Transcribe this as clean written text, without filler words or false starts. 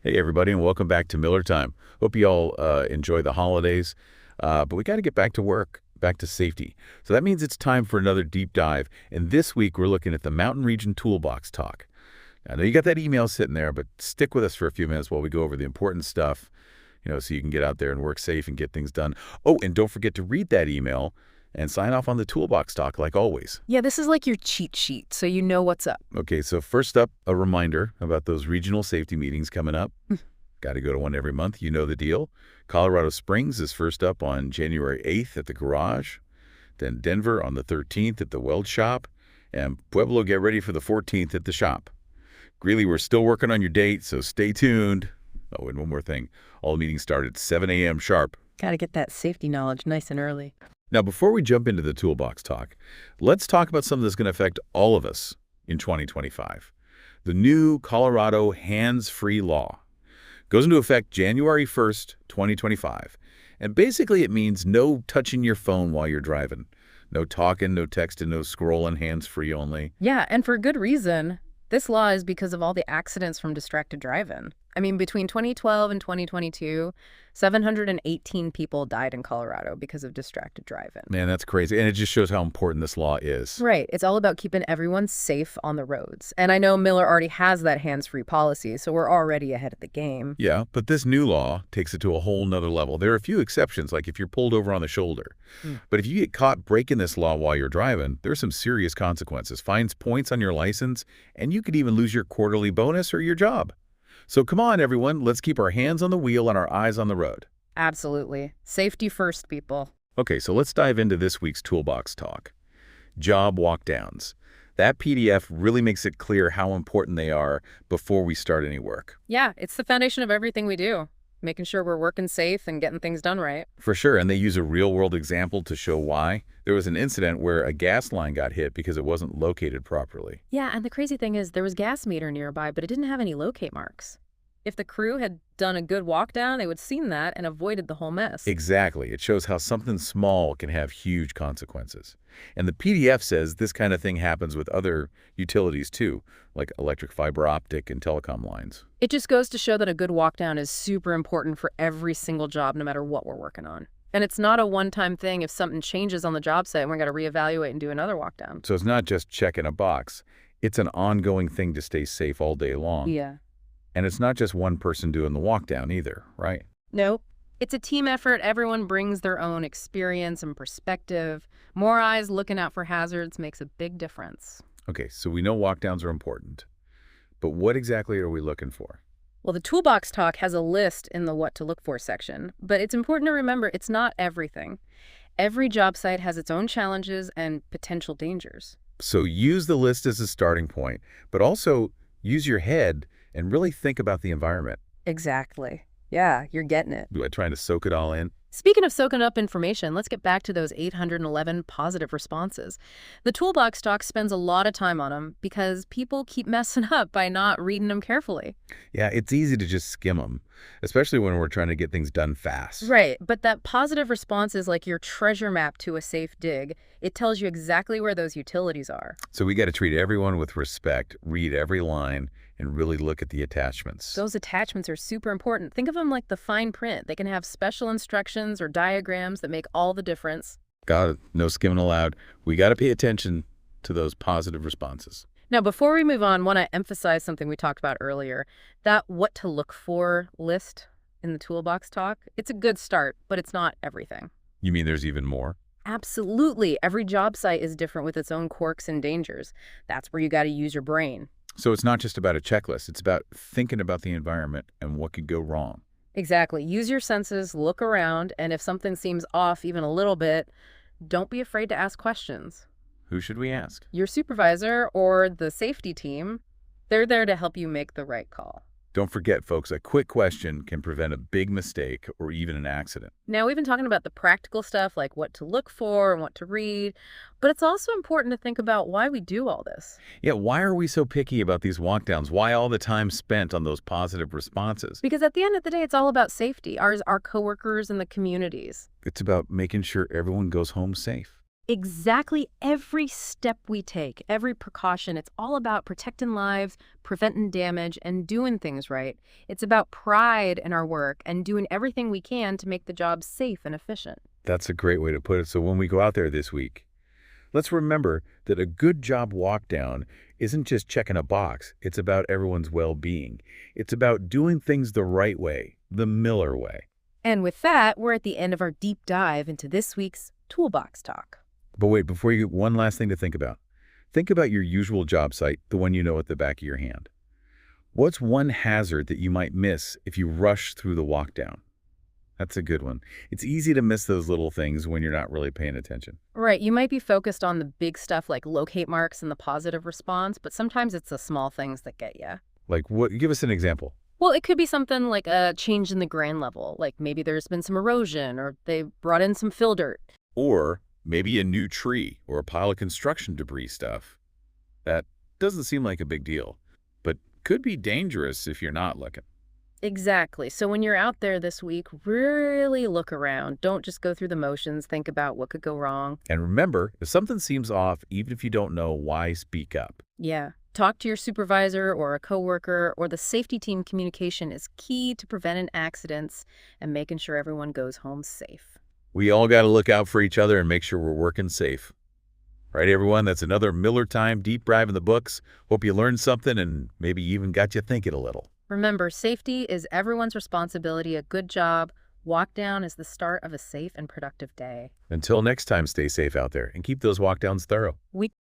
Hey, everybody, and welcome back to Miller Time. Hope you all enjoy the holidays, but we got to get back to work, back to safety. So that means it's time for another deep dive. And this week, we're looking at the Mountain Region Toolbox talk. I know you got that email sitting there, but stick with us for a few minutes while we go over the important stuff, so you can get out there and work safe and get things done. Oh, and don't forget to read that email and sign off on the Toolbox talk like always. Yeah, this is like your cheat sheet, so you know what's up. Okay, so first up, a reminder about those regional safety meetings coming up. Got to go to one every month. You know the deal. Colorado Springs is first up on January 8th at the garage. Then Denver on the 13th at the weld shop. And Pueblo, get ready for the 14th at the shop. Greeley, we're still working on your date, so stay tuned. Oh, and one more thing. All the meetings start at 7 a.m. sharp. Got to get that safety knowledge nice and early. Now, before we jump into the Toolbox talk, let's talk about something that's going to affect all of us in 2025. The new Colorado hands-free law goes into effect January 1st, 2025. And basically it means no touching your phone while you're driving. No talking, no texting, no scrolling, hands-free only. Yeah, and for good reason. This law is because of all the accidents from distracted driving. I mean, between 2012 and 2022, 718 people died in Colorado because of distracted driving. Man, that's crazy. And it just shows how important this law is. Right. It's all about keeping everyone safe on the roads. And I know Miller already has that hands-free policy, so we're already ahead of the game. Yeah, but this new law takes it to a whole nother level. There are a few exceptions, like if you're pulled over on the shoulder. But if you get caught breaking this law while you're driving, there's some serious consequences. Fines, points on your license, and you could even lose your quarterly bonus or your job. So come on, everyone. Let's keep our hands on the wheel and our eyes on the road. Absolutely. Safety first, people. Okay, so let's dive into this week's Toolbox talk. Job walkdowns. That PDF really makes it clear how important they are before we start any work. Yeah, it's the foundation of everything we do. Making sure we're working safe and getting things done right. For sure, and they use a real-world example to show why. There was an incident where a gas line got hit because it wasn't located properly. Yeah, and the crazy thing is there was gas meter nearby, but it didn't have any locate marks. If the crew had done a good walk down, they would have seen that and avoided the whole mess. Exactly. It shows how something small can have huge consequences. And the PDF says this kind of thing happens with other utilities too, like electric fiber optic and telecom lines. It just goes to show that a good walk down is super important for every single job, no matter what we're working on. And it's not a one-time thing. If something changes on the job site, we're going to reevaluate and do another walk down. So it's not just checking a box. It's an ongoing thing to stay safe all day long. Yeah. And it's not just one person doing the walk down either, right? Nope. It's a team effort. Everyone brings their own experience and perspective. More eyes looking out for hazards makes a big difference. Okay, so we know walk downs are important. But what exactly are we looking for? Well, the Toolbox talk has a list in the what to look for section, but it's important to remember it's not everything. Every job site has its own challenges and potential dangers. So use the list as a starting point, but also use your head and really think about the environment. Exactly. Yeah, you're getting it. Trying to soak it all in. Speaking of soaking up information, let's get back to those 811 positive responses. The Toolbox talk spends a lot of time on them because people keep messing up by not reading them carefully. Yeah, it's easy to just skim them, especially when we're trying to get things done fast. Right, but that positive response is like your treasure map to a safe dig. It tells you exactly where those utilities are. So we got to treat everyone with respect, read every line, and really look at the attachments. Those attachments are super important. Think of them like the fine print. They can have special instructions or diagrams that make all the difference. Got it. No skimming allowed. We got to pay attention to those positive responses. Now, before we move on, I want to emphasize something we talked about earlier. That what to look for list in the Toolbox talk, it's a good start, but it's not everything. You mean there's even more? Absolutely. Every job site is different with its own quirks and dangers. That's where you got to use your brain. So it's not just about a checklist. It's about thinking about the environment and what could go wrong. Exactly. Use your senses, look around, and if something seems off even a little bit, don't be afraid to ask questions. Who should we ask? Your supervisor or the safety team, they're there to help you make the right call. Don't forget, folks, a quick question can prevent a big mistake or even an accident. Now, we've been talking about the practical stuff like what to look for and what to read, but it's also important to think about why we do all this. Yeah, why are we so picky about these walkdowns? Why all the time spent on those positive responses? Because at the end of the day, it's all about safety, our coworkers and the communities. It's about making sure everyone goes home safe. Exactly every step we take, every precaution, it's all about protecting lives, preventing damage, and doing things right. It's about pride in our work and doing everything we can to make the job safe and efficient. That's a great way to put it. So when we go out there this week, let's remember that a good job walk down isn't just checking a box. It's about everyone's well-being. It's about doing things the right way, the Miller way. And with that, we're at the end of our deep dive into this week's Toolbox Talk. But wait, before you, one last thing to think about. Think about your usual job site, the one you know at the back of your hand. What's one hazard that you might miss if you rush through the walk down? That's a good one. It's easy to miss those little things when you're not really paying attention. Right, you might be focused on the big stuff like locate marks and the positive response, but sometimes it's the small things that get you. Like what? Give us an example. Well, it could be something like a change in the ground level, like maybe there's been some erosion or they brought in some fill dirt. Or maybe a new tree or a pile of construction debris stuff. That doesn't seem like a big deal, but could be dangerous if you're not looking. Exactly. So when you're out there this week, really look around. Don't just go through the motions. Think about what could go wrong. And remember, if something seems off, even if you don't know why, speak up. Yeah. Talk to your supervisor or a coworker, or the safety team. Communication is key to preventing accidents and making sure everyone goes home safe. We all got to look out for each other and make sure we're working safe. Right, everyone? That's another Miller Time deep dive in the books. Hope you learned something and maybe even got you thinking a little. Remember, safety is everyone's responsibility. A good job walk down is the start of a safe and productive day. Until next time, stay safe out there and keep those walkdowns thorough. We